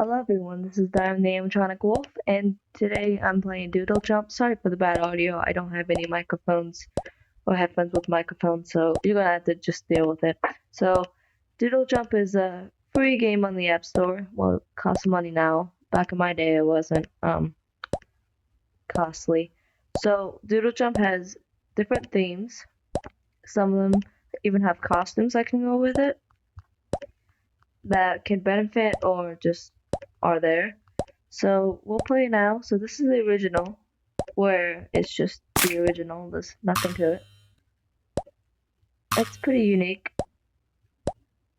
Hello everyone, this is Diamond the Animatronic Wolf, and today I'm playing Doodle Jump. Sorry for the bad audio, I don't have any microphones or headphones with microphones, so you're gonna have to just deal with it. So, Doodle Jump is a free game on the App Store. Well, it costs money now. Back in my day it wasn't costly. So, Doodle Jump has different themes. Some of them even have costumes that can go with it that can benefit or just are there. So we'll play now. So this is the original, where it's just the original. There's nothing to it. It's pretty unique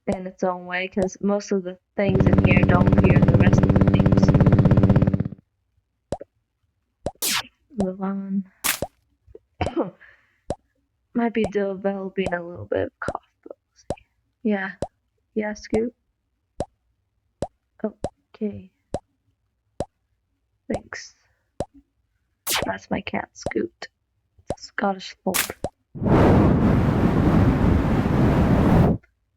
in its own way because most of the things in here don't appear in the rest of the themes. Move on. Might be developing a little bit of cough, but we'll see. Yeah, Scoot. Okay. Thanks. That's my cat, Scoot. It's a Scottish fold.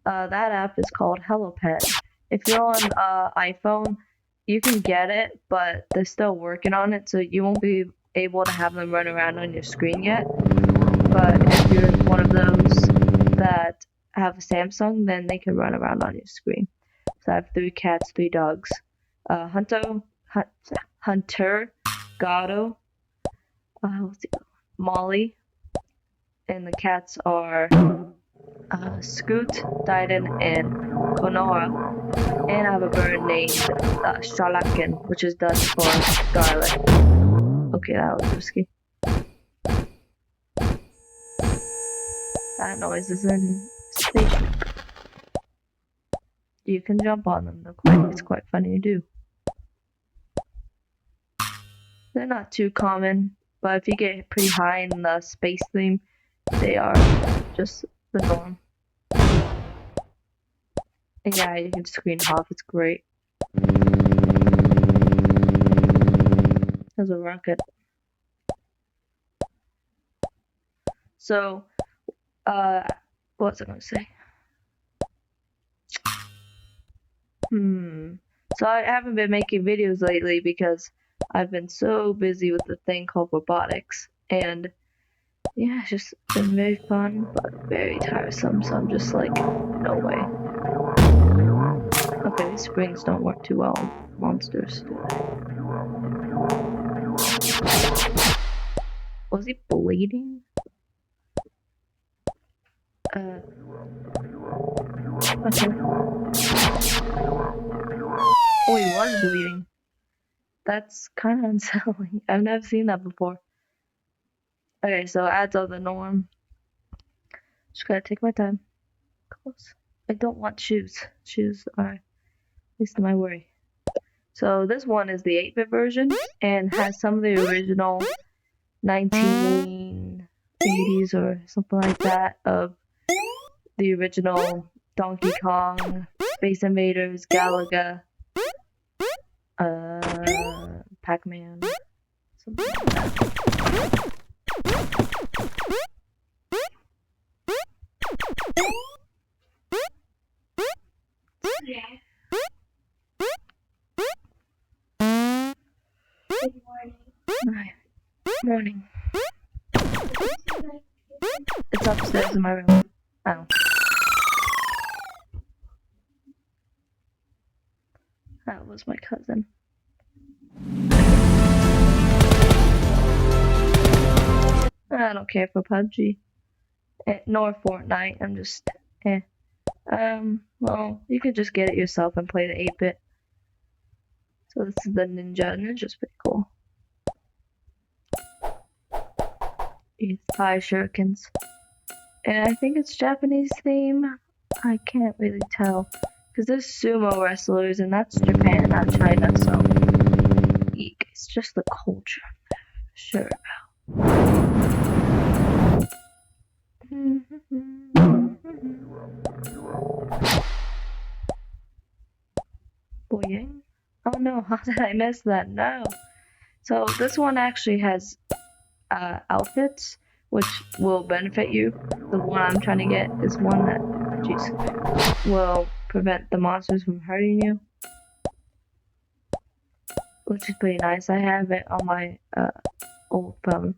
That app is called Hello Pet. If you're on iPhone, you can get it, but they're still working on it, so you won't be able to have them run around on your screen yet. But if you're one of those that have a Samsung, then they can run around on your screen. So I have 3 cats, 3 dogs. Hunter, Gato, Molly, and the cats are Scoot, Dyden, and Conora. And I have a bird named Shalakin, which is Dutch for Scarlet. Okay, that was risky. That noise is in station. You can jump on them. It's quite funny to do. They're not too common, but if you get pretty high in the space theme, they are just the norm. And yeah, you can screen hop, it's great. There's a rocket. So, what was I gonna say? So I haven't been making videos lately because I've been so busy with the thing called robotics, and yeah, it's just been very fun, but very tiresome, so I'm just like, no way. Okay, these springs don't work too well on monsters, do they? Was he bleeding? Okay. Oh, he was bleeding. That's kind of unsettling. I've never seen that before. Okay, so ads are the norm. Just gotta take my time. Close. I don't want shoes. Shoes are at least my worry. So this one is the 8-bit version and has some of the original 1980s or something like that of the original Donkey Kong, Space Invaders, Galaga, Pac-Man, something like that. Yeah. Good morning. Hi. Morning. It's upstairs in my room. Oh. That was my cousin. I don't care for PUBG. Nor Fortnite. I'm just, well, you could just get it yourself and play the 8-bit. So this is the Ninja. Ninja's pretty cool. These pie shurikens. And I think it's Japanese theme. I can't really tell. Because there's sumo wrestlers, and that's Japan, not China, so eek, it's just the culture I'm sure about. Boing. Oh no, how did I miss that? No. So this one actually has outfits, which will benefit you. The one I'm trying to get is one that, will prevent the monsters from hurting you. which is pretty nice. I have it on my old phone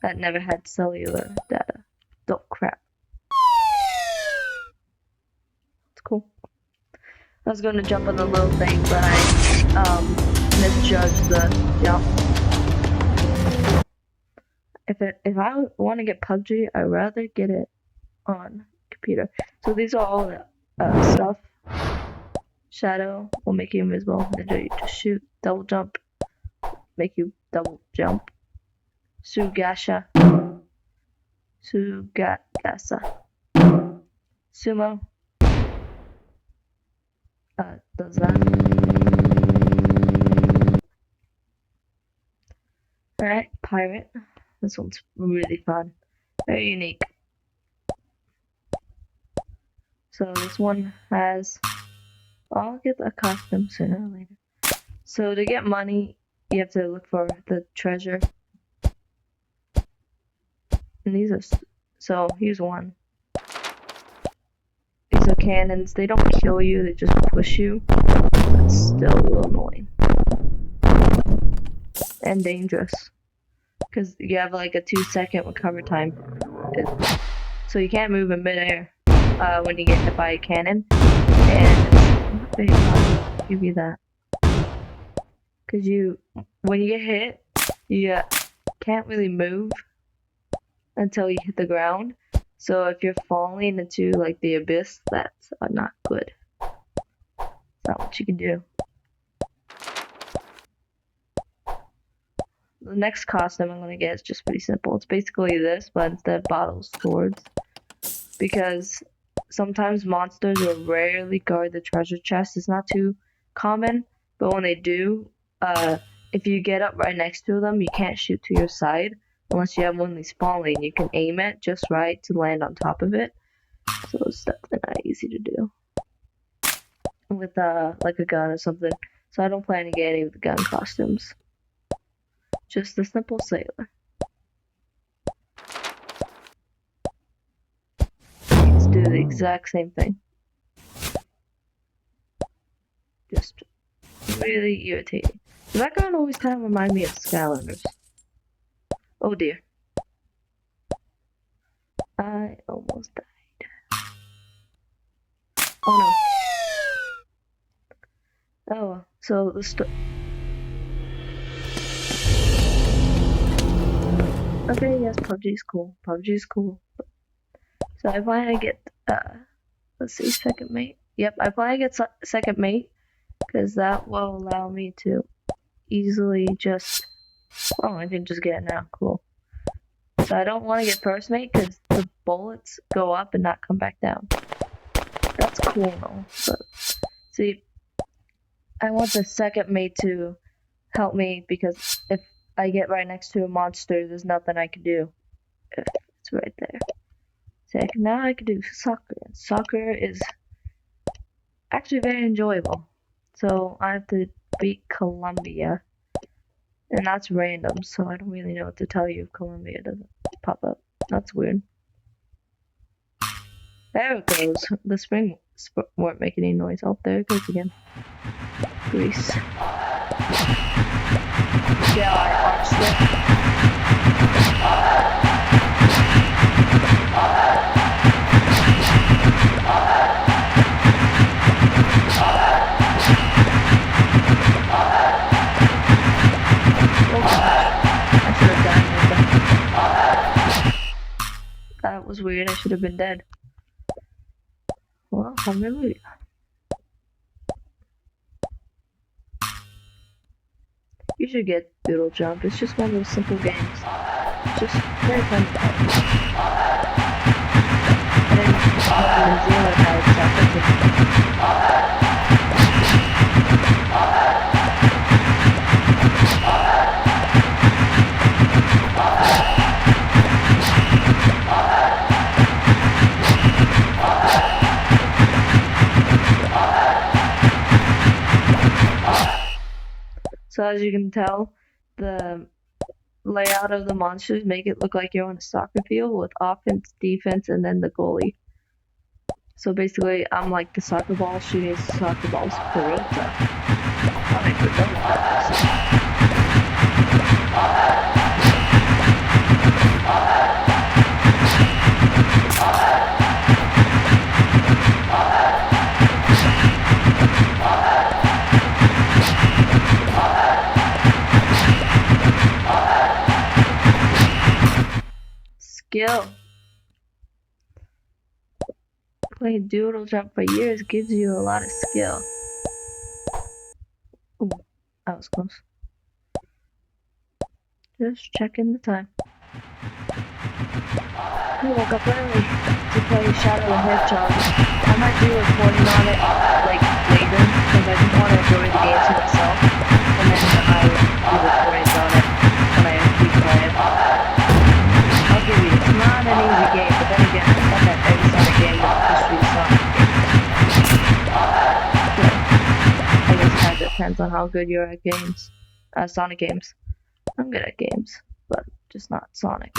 that never had cellular data. Oh crap. It's cool. I was going to jump on the little thing, but I misjudged the jump. If I want to get PUBG, I'd rather get it on computer. So these are all the stuff. Shadow will make you invisible. Ninja, you just shoot. Double jump, make you double jump. Sugasa. Sumo. Does that. Alright, pirate. This one's really fun. Very unique. So this one has... I'll get a costume sooner or later. So to get money, you have to look for the treasure. And these are... So here's one. These are cannons. They don't kill you, they just push you. That's still a little annoying. And dangerous. Because you have like a 2-second recovery time. So you can't move in midair when you get hit by a cannon. And it's not very fun, I'll give you that. Because when you get hit, you can't really move until you hit the ground. So if you're falling into like the abyss, that's not good. It's not what you can do. The next costume I'm gonna get is just pretty simple. It's basically this, but instead of bottles, swords. Because sometimes monsters will rarely guard the treasure chest. It's not too common, but when they do, if you get up right next to them, you can't shoot to your side unless you have one of these falling. You can aim it just right to land on top of it. So it's definitely not easy to do with like a gun or something. So I don't plan to get any of the gun costumes. Just the simple sailor. Let's do the exact same thing. Just really irritating. The background always kind of remind me of Skylanders. Oh dear. I almost died. Oh no. Oh, so the okay, yes, PUBG's cool. PUBG's cool. So I plan to get, let's see, second mate. Yep, I plan to get second mate, because that will allow me to easily just, oh, I can just get it now, cool. So I don't want to get first mate, because the bullets go up and not come back down. That's cool though, but, see, I want the second mate to help me, because if I get right next to a monster, there's nothing I can do. If it's right there. So now I can do soccer. Soccer is actually very enjoyable. So I have to beat Colombia. And that's random, so I don't really know what to tell you if Colombia doesn't pop up. That's weird. There it goes. The spring weren't making any noise. Oh, there it goes again. Greece. Yeah, I arched it. That was weird. I should have been dead. Well, hallelujah. You should get Doodle Jump. It's just one of those simple games. It's just very fun to play. And then New Zealand had soccer. So as you can tell, the layout of the monsters make it look like you're on a soccer field with offense, defense, and then the goalie. So basically, I'm like the soccer ball shooting soccer balls for real tough. I don't even know what that is. Skill. Playing Doodle Jump for years gives you a lot of skill. Ooh, that was close. Just checking the time. I woke up early to play Shadow the Hedgehog. I might do a recording on it like later because I just want to enjoy the game to myself, and then I do recordings on it when I replay it. I'll give you, it's not an easy game, but then again, I thought that every Sonic game was history of Sonic games. So, I guess it kind of depends on how good you're at games. Sonic games. I'm good at games, but just not Sonic.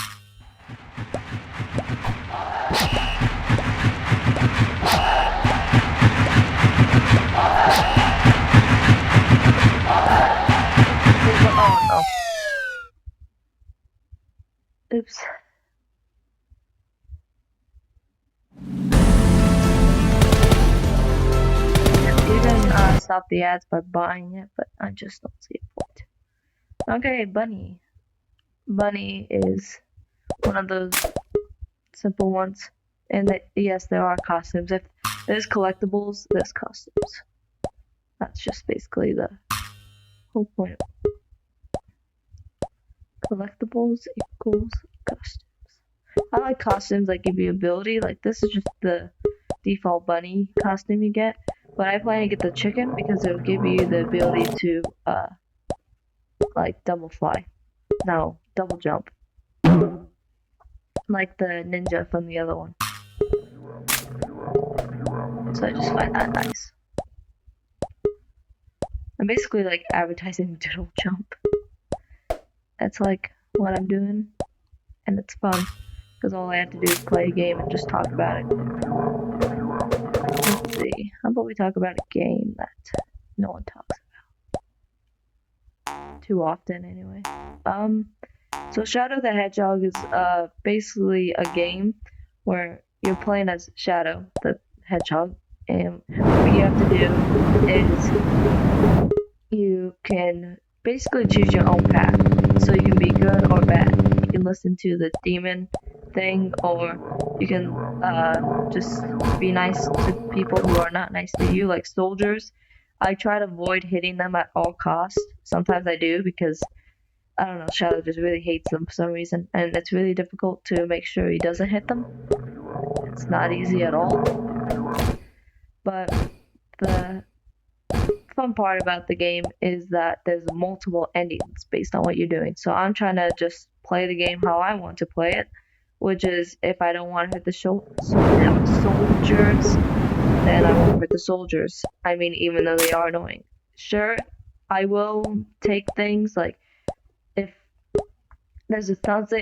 Oh no. Oops. You can stop the ads by buying it, but I just don't see a point. Okay, Bunny. Bunny is one of those simple ones. And yes, there are costumes. If there's collectibles, there's costumes. That's just basically the whole point. Collectibles equals costumes. I like costumes that give you ability. Like this is just the default bunny costume you get. But I plan to get the chicken because it'll give you the ability to like double fly. No, double jump. Like the ninja from the other one. So I just find that nice. I'm basically like advertising Doodle Jump. That's like what I'm doing. And it's fun. Because all I have to do is play a game and just talk about it. Let's see. How about we talk about a game that no one talks about? Too often anyway. So Shadow the Hedgehog is basically a game where you're playing as Shadow the Hedgehog, and what you have to do is you can basically choose your own path. So you can be good or bad. You can listen to the demon thing, or you can just be nice to people who are not nice to you, like soldiers. I try to avoid hitting them at all costs. Sometimes I do because I don't know, Shadow just really hates them for some reason, and it's really difficult to make sure he doesn't hit them. It's not easy at all. But the fun part about the game is that there's multiple endings based on what you're doing. So I'm trying to just play the game how I want to play it, which is if I don't want to hit the soldiers, then I won't hit the soldiers. I mean, even though they are annoying. Sure, I will take things like if there's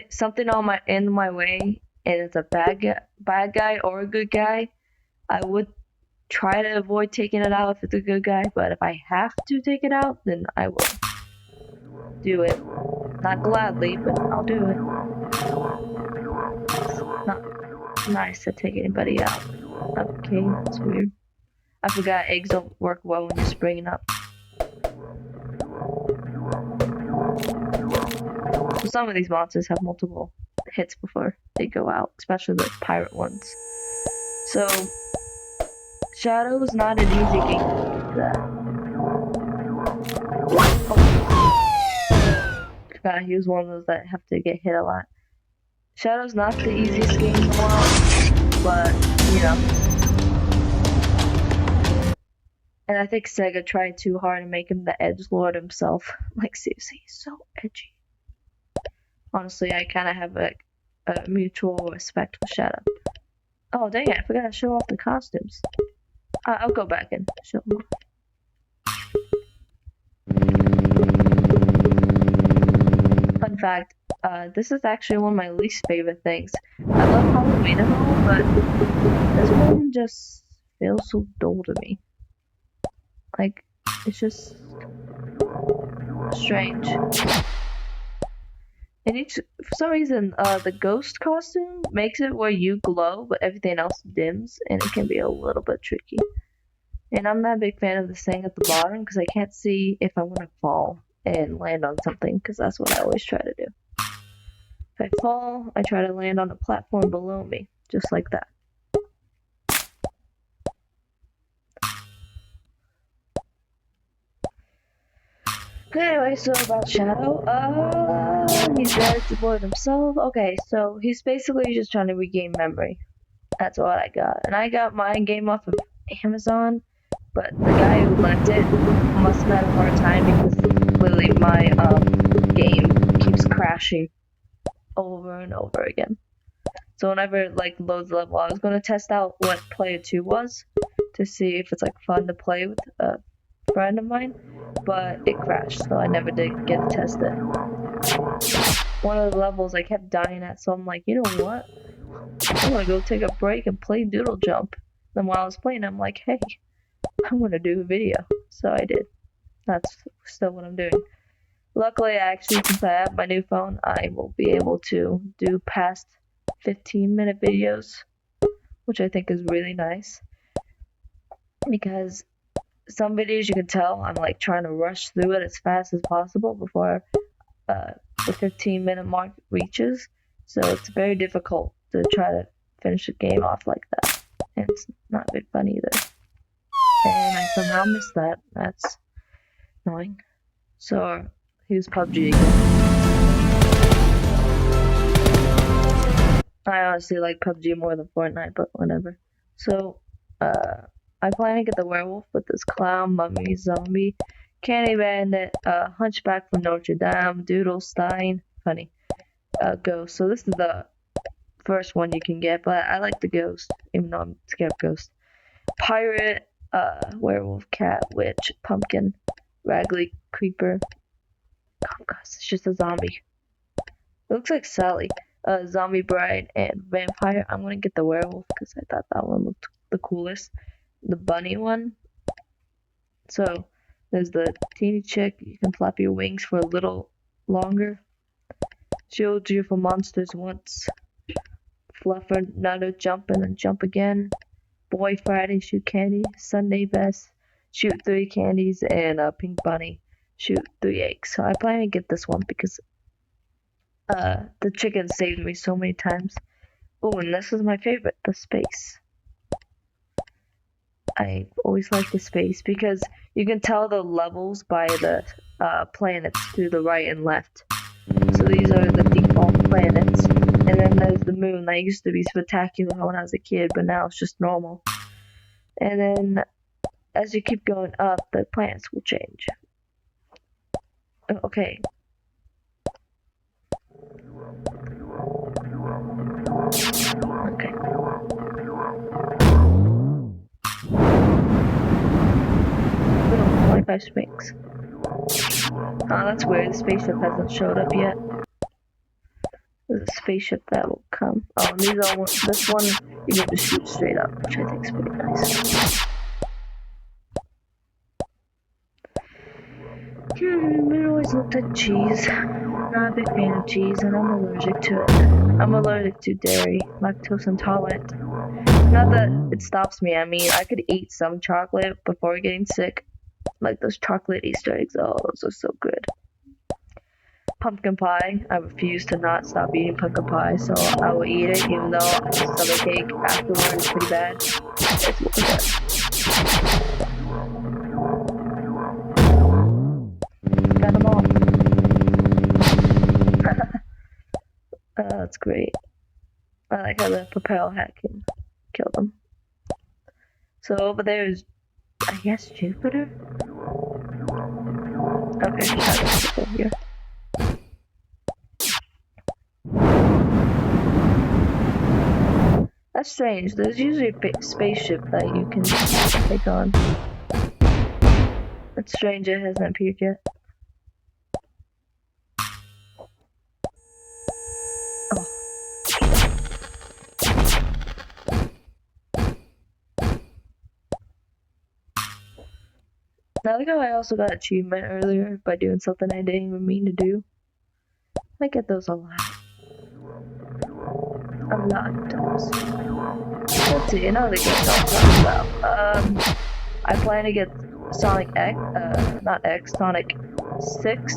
something in my way and it's a bad guy or a good guy, I would try to avoid taking it out if it's a good guy, but if I have to take it out, then I will do it. Not gladly, but I'll do it. It's not nice to take anybody out. Okay, that's weird. I forgot eggs don't work well when you're springing up. So some of these monsters have multiple hits before they go out, especially the pirate ones. So Shadow is not an easy game. Forgot he was one of those that have to get hit a lot. Shadow's not the easiest game in the world, but you know. And I think Sega tried too hard to make him the edgelord himself. Like seriously, he's so edgy. Honestly, I kind of have a mutual respect for Shadow. Oh dang it! I forgot to show off the costumes. I'll go back and show them off. Fun fact, this is actually one of my least favorite things. I love Halloween and all, but this one just feels so dull to me. Like, it's just strange. And for some reason, the ghost costume makes it where you glow, but everything else dims, and it can be a little bit tricky. And I'm not a big fan of this thing at the bottom, because I can't see if I'm going to fall and land on something, because that's what I always try to do. If I fall, I try to land on a platform below me, just like that. Anyway, so about Shadow, he's dead to board himself. Okay, so he's basically just trying to regain memory. That's what I got. And I got my game off of Amazon, but the guy who lent it must have had a hard time because literally my game keeps crashing over and over again. So whenever it like loads level, I was gonna test out what player 2 was to see if it's like fun to play with a friend of mine, but it crashed, so I never did get to test it. One of the levels I kept dying at, so I'm like, you know what? I'm gonna go take a break and play Doodle Jump. Then while I was playing, I'm like, hey, I'm gonna do a video. So I did. That's still what I'm doing. Luckily, since I have my new phone, I will be able to do past 15-minute videos, which I think is really nice. Because some videos you can tell I'm like trying to rush through it as fast as possible before the 15-minute mark reaches. So it's very difficult to try to finish a game off like that. And it's not very fun either. And I somehow missed that. That's annoying. So here's PUBG again. I honestly like PUBG more than Fortnite, but whatever. So, I plan to get the werewolf with this clown, mummy, zombie, candy bandit, hunchback from Notre Dame, Doodle, Stein, funny, ghost. So this is the first one you can get, but I like the ghost, even though I'm scared of ghosts. Pirate, werewolf, cat, witch, pumpkin, raggly, creeper. Oh gosh, it's just a zombie. It looks like Sally. Zombie bride and vampire. I'm gonna get the werewolf because I thought that one looked the coolest. The bunny one. So there's the teeny chick. You can flap your wings for a little longer. Shield you for monsters once. Fluffer, nutter, jump and then jump again. Boy Friday, shoot candy. Sunday best, shoot 3 candies. And pink bunny, shoot 3 eggs. So I plan to get this one because the chicken saved me so many times. Oh, and this is my favorite, the space. I always like the space because you can tell the levels by the planets to the right and left. So these are the default planets. And then there's the moon that used to be spectacular when I was a kid, but now it's just normal. And then as you keep going up, the planets will change. Okay. Okay. Oh, 25 springs. Oh, that's weird. The spaceship hasn't showed up yet. There's a spaceship that will come. Oh, and these are this one you get to shoot straight up, which I think is pretty nice. It always looked like cheese. Not a big fan of cheese, and I'm allergic to it. I'm allergic to dairy, lactose intolerant. Not that it stops me. I mean, I could eat some chocolate before getting sick. Like those chocolate Easter eggs. Oh, those are so good. Pumpkin pie. I refuse to not stop eating pumpkin pie, so I will eat it, even though the stomachache afterward is pretty bad. It's worth it. Got them all. That's great. I like how the propel hat can kill them. So over there is, I guess, Jupiter? Okay, Shadow's over here. That's strange. There's usually a big spaceship that you can take on. It's strange it hasn't appeared yet. I like how I also got achievement earlier by doing something I didn't even mean to do. I get those a lot. A lot of times. Let's see, another game I'll talk about. I plan to get Sonic X, not X, Sonic 6,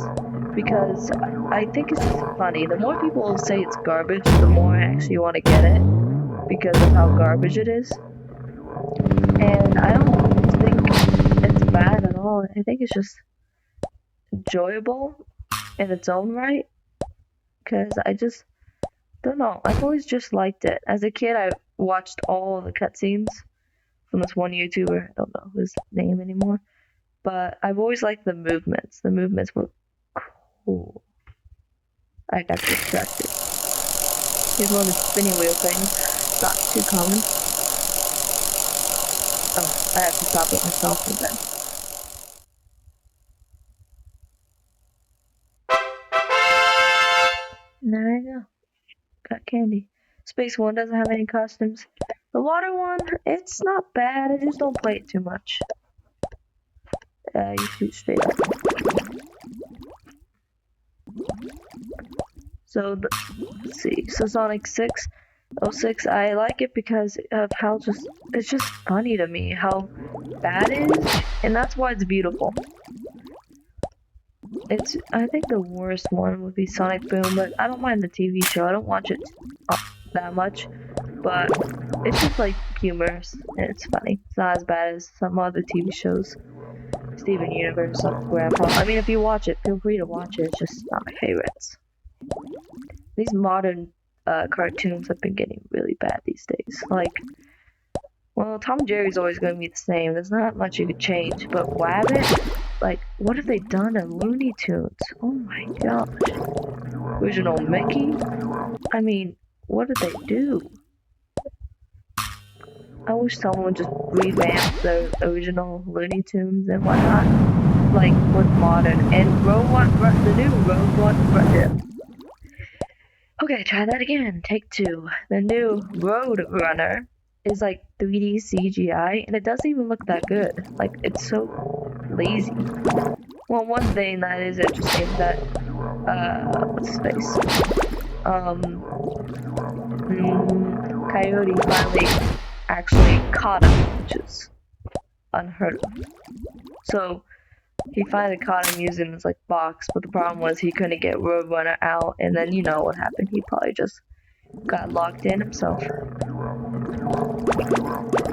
because I think it's just funny. The more people say it's garbage, the more I actually want to get it, because of how garbage it is. And I don't think it's bad at all. I think it's just enjoyable in its own right, because I just don't know. I've always just liked it. As a kid, I watched all the cutscenes from this one YouTuber. I don't know his name anymore. But I've always liked the movements. The movements were cool. I got distracted. Here's one of the spinning wheel things. Not too common. Oh, I have to stop it myself again. There you go. Got candy. Space one doesn't have any costumes. The water one, it's not bad. I just don't play it too much. You shoot straight up. So, let's see. So Sonic 06, I like it because of how it's just funny to me how bad it is, and that's why it's beautiful. I think the worst one would be Sonic Boom, but I don't mind the TV show. I don't watch it that much, but it's just like humorous and it's funny. It's not as bad as some other TV shows. Steven Universe, Grandpa. I mean, if you watch it, feel free to watch it. It's just not my favorites. These modern cartoons have been getting really bad these days. Like, well, Tom and Jerry's always going to be the same. There's not much you could change. But Wabbit, like, what have they done in Looney Tunes? Oh my gosh. Original Mickey? I mean, what did they do? I wish someone would just revamp the original Looney Tunes and whatnot. Like, with modern. And the new Rogue One, okay, try that again. Take two. The new Road Runner is like 3D CGI, and it doesn't even look that good. Like, it's so lazy. Well, one thing that is interesting that, what's his face? Coyote finally actually caught him, which is unheard of. So, he finally caught him using this like box, but the problem was he couldn't get Roadrunner out, and then you know what happened. He probably just got locked in himself.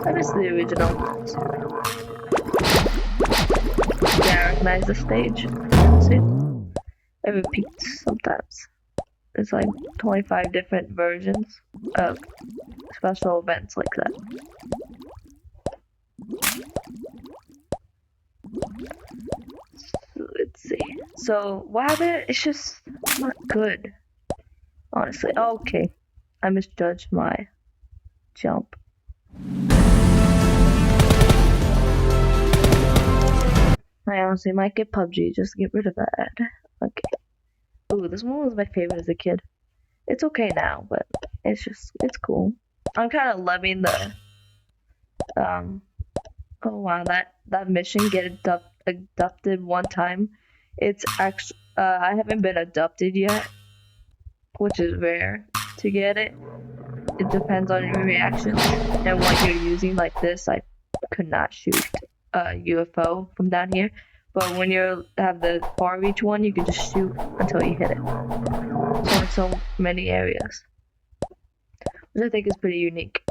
I miss the original. Yeah, I recognize the stage. See? It repeats sometimes. There's like 25 different versions of special events like that. Let's see. So, Wabbit, it's just not good. Honestly. Okay. I misjudged my jump. I honestly might get PUBG. Just get rid of that. Okay. Ooh, this one was my favorite as a kid. It's okay now, but it's cool. I'm kind of loving the, oh wow, that mission, get abducted one time. It's actually, I haven't been abducted yet, which is rare to get it. It depends on your reactions and what you're using. Like this, I could not shoot a UFO from down here. But when you have the far reach one, you can just shoot until you hit it. So in so many areas. Which I think is pretty unique.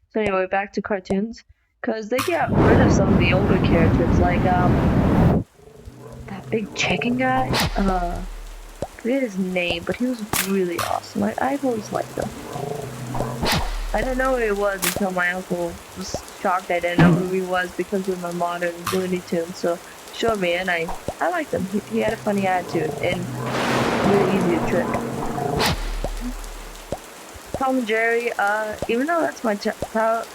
So anyway, back to cartoons. Because they got rid of some of the older characters. Like, that big chicken guy. I forget his name, but he was really awesome. I've always liked him. I didn't know who he was until my uncle was shocked I didn't know who he was because of the modern Looney Tunes. So showed me, and I liked him. He had a funny attitude and really easy to trick. Tom and Jerry, even though that's my childhood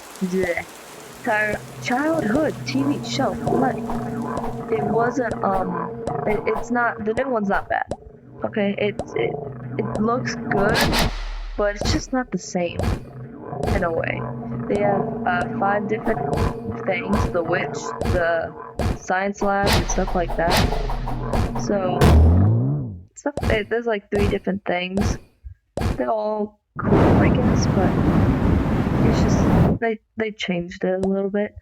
TV show, like, it wasn't, it's not, the new one's not bad. Okay, it looks good, but it's just not the same in a way. They have 5 different things, the witch, the science lab, and stuff like that. So there's like 3 different things. They're all cool, I guess, but it's just they changed it a little bit.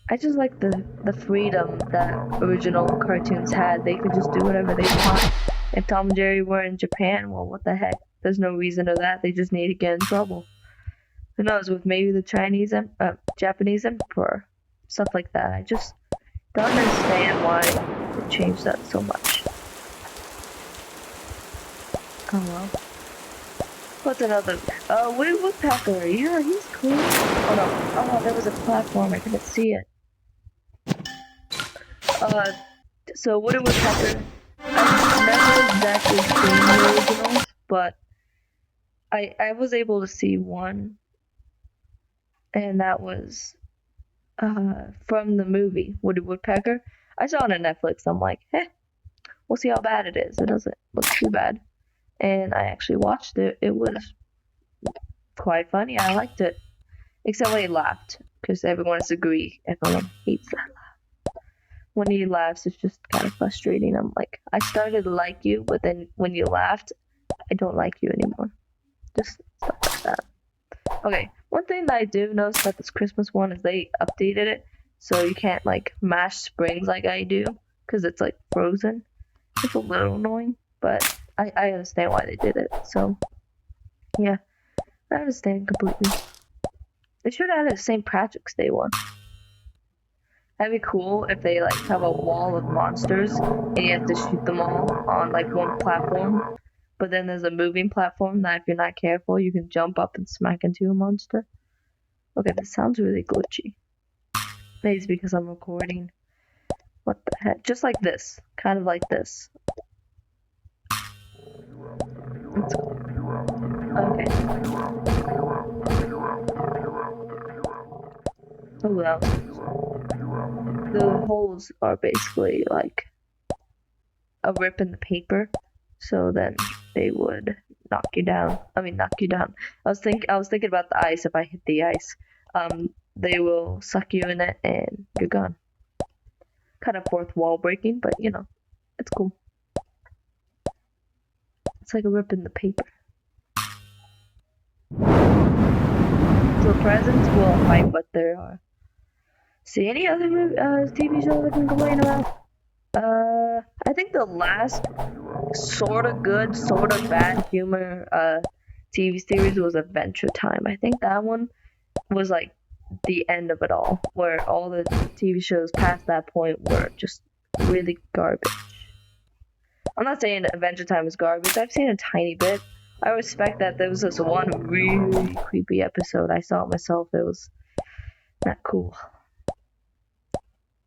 I just like the freedom that original cartoons had. They could just do whatever they want. If Tom and Jerry were in Japan, well, what the heck? There's no reason to that. They just need to get in trouble. Who knows, with maybe the Japanese emperor, stuff like that. I just don't understand why they changed that so much. Oh well. What's another? Woodpecker. Yeah, he's cool. Oh no. Oh, there was a platform. I couldn't see it. So Woodpecker. I've never exactly seen the originals, but I was able to see one, and that was from the movie Woody Woodpecker. I saw it on Netflix. I'm like, we'll see how bad it is. It doesn't look too bad. And I actually watched it. It was quite funny. I liked it. Except when he laughed, because everyone has to agree. Everyone hates that laugh. When he laughs, it's just kind of frustrating. I'm like, I started to like you, but then when you laughed, I don't like you anymore. Just stuff like that. Okay, one thing that I do notice about this Christmas one is they updated it, so you can't like mash springs like I do, because it's like frozen. It's a little annoying, but I understand why they did it. So yeah, I understand completely. They should have had a St. Patrick's Day one. That'd be cool if they like have a wall of monsters and you have to shoot them all on like one platform. But then there's a moving platform that if you're not careful, you can jump up and smack into a monster. Okay, this sounds really glitchy. Maybe it's because I'm recording. What the heck? Just like this. Kind of like this. Okay. Oh well. The holes are basically like a rip in the paper, so then they would knock you down. I mean, knock you down. I was thinking about the ice. If I hit the ice, they will suck you in it, and you're gone. Kind of fourth wall breaking, but you know, it's cool. It's like a rip in the paper. So presents will hide what there are. See any other TV shows I can complain about? I think the last sort of good, sort of bad humor TV series was Adventure Time. I think that one was like the end of it all, where all the TV shows past that point were just really garbage. I'm not saying Adventure Time is garbage. I've seen a tiny bit. I respect that there was this one really creepy episode. I saw it myself. It was not cool.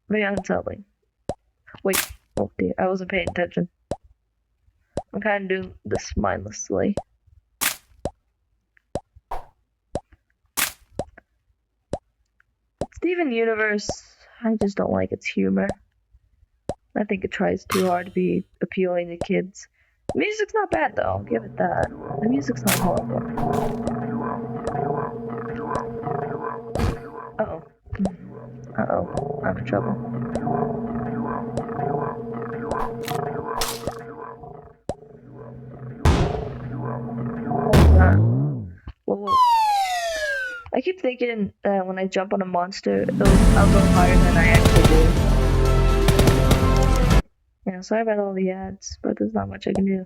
Very unsettling. Wait. Oh dear. I wasn't paying attention. I'm kind of doing this mindlessly. Steven Universe, I just don't like its humor. I think it tries too hard to be appealing to kids. The music's not bad though, I'll give it that. The music's not horrible. Uh-oh. Uh-oh. I'm in trouble. Hold on. Whoa. I keep thinking that when I jump on a monster, I'll go higher than I actually do. Yeah, sorry about all the ads, but there's not much I can do.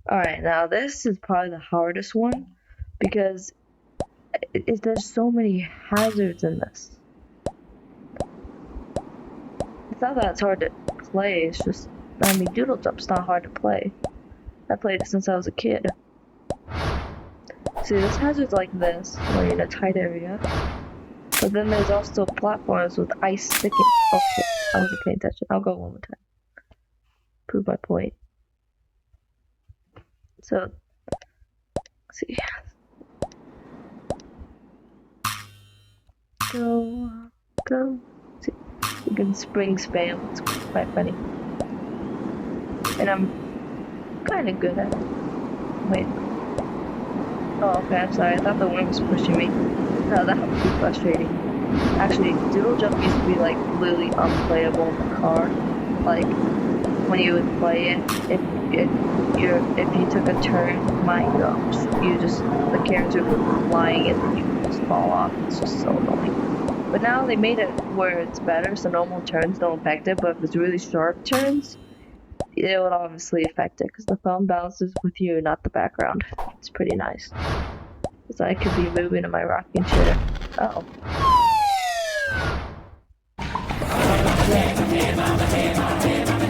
Alright, now this is probably the hardest one, because there's so many hazards in this. It's not that it's hard to play, it's just, I mean, Doodle Jump's not hard to play. I played it since I was a kid. See, there's hazards like this, where you're in a tight area. But then there's also platforms with ice sticking. Oh shit, I wasn't paying attention. I'll go one more time. Prove my point. So, let's see. Go. See, you can spring spam. It's quite funny. And I'm kind of good at it. Wait. Oh, okay, I'm sorry. I thought the worm was pushing me. Oh, that would be frustrating. Actually, Doodle Jump used to be like completely unplayable in the car. Like when you would play it, if you took a turn, the character would be flying and then you would just fall off. It's just so annoying. But now they made it where it's better, so normal turns don't affect it. But if it's really sharp turns, it would obviously affect it because the phone bounces with you, not the background. It's pretty nice. Because I could be moving in my rocking chair. Oh. What's that?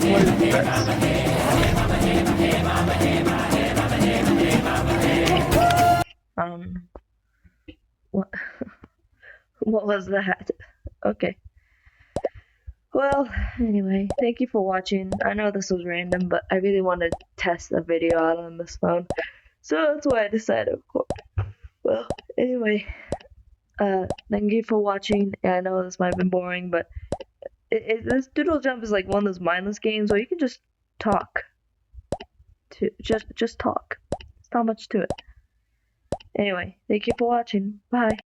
What is this? What? What was that? Okay. Well, anyway, thank you for watching. I know this was random, but I really wanted to test a video out on this phone. So that's why I decided to record. Well, anyway, thank you for watching. Yeah, I know this might have been boring, but this Doodle Jump is like one of those mindless games where you can just talk. Just talk. There's not much to it. Anyway, thank you for watching. Bye.